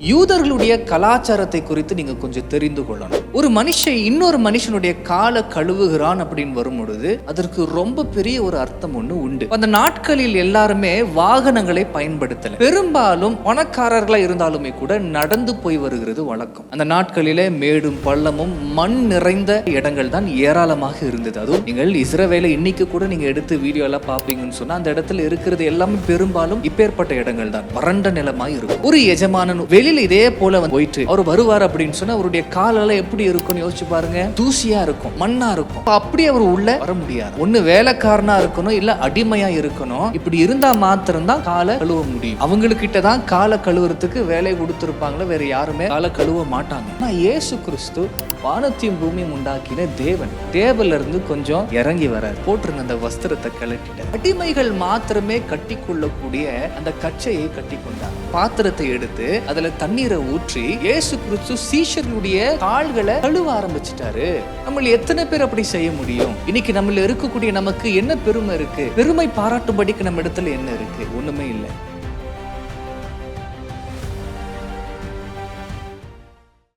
யூதர்களுடைய கலாச்சாரத்தை குறித்து நீங்க கொஞ்சம் தெரிந்து கொள்ளணும். ஒரு மனுஷன் இன்னொரு மனுஷனுடைய காலை கழுவுகிறான் அப்படின்னு வரும் பொழுது அதற்கு ரொம்ப பெரிய ஒரு அர்த்தம் ஒண்ணு உண்டு. அந்த நாட்களில் எல்லாருமே வாகனங்களை பயன்படுத்தல. பெரும்பாலும் பணக்காரர்களா இருந்தாலுமே கூட நடந்து போய் வருகிறது வழக்கம். அந்த நாட்களிலே மேடும் பள்ளமும் மண் நிறைந்த இடங்கள் தான் ஏராளமாக இருந்தது. அதுவும் நீங்கள் இஸ்ரவேலை இன்னைக்கு கூட நீங்க எடுத்து வீடியோ எல்லாம் பாப்பீங்கன்னு சொன்னா அந்த இடத்துல இருக்கிறது எல்லாமே பெரும்பாலும் இப்பேற்பட்ட இடங்கள் தான், வறண்ட நிலமாய் இருக்கும். ஒரு எஜமானன் வெளியில இதே போல போயிட்டு அவர் வருவார் அப்படின்னு சொன்னா அவருடைய காலெல்லாம் எப்படி இருக்கும்னு யோசிச்சு பாருங்க. தூசியா இருக்கும், மண்ணா இருக்கும். அப்படி அவர் உள்ள வர முடியாது. ஒண்ணு வேலைக்காரனா இருக்கணும், இல்ல அடிமையா இருக்கணும். இப்படி இருந்தா மாத்திரம்தான் காலை கழுவ முடியும். அவங்ககிட்ட தான் காலை கழுவுறதுக்கு வேலை கொடுத்திருப்பாங்களே, வேற யாருமே காலை கழுவ மாட்டாங்க. ஆனா இயேசு கிறிஸ்து வானத்தையும் பூமியும் உண்டாக்கின தேவன் டேபிள்ல இருந்து கொஞ்சம் இறங்கி வரார். போட்டிருந்த அந்த வஸ்திரத்தை கழட்டிட்ட அடிமைகள் மாத்திரமே கட்டி கொள்ளக்கூடிய அந்த கச்சையை கட்டி கொண்டார். பாத்திரத்தை எடுத்து அதுல தண்ணீரை ஊற்றி இயேசு கிறிஸ்து சீஷர்களுடைய கால்களை கழுவ ஆரம்பிச்சிட்டாரு. நம்ம எத்தனை பேர் அப்படி செய்ய முடியும்? இன்னைக்கு நம்மள இருக்கக்கூடிய நமக்கு என்ன பெருமை இருக்கு? பெருமை பாராட்டும்படிக்கு நம்ம இடத்துல என்ன இருக்கு? ஒண்ணுமே இல்லை.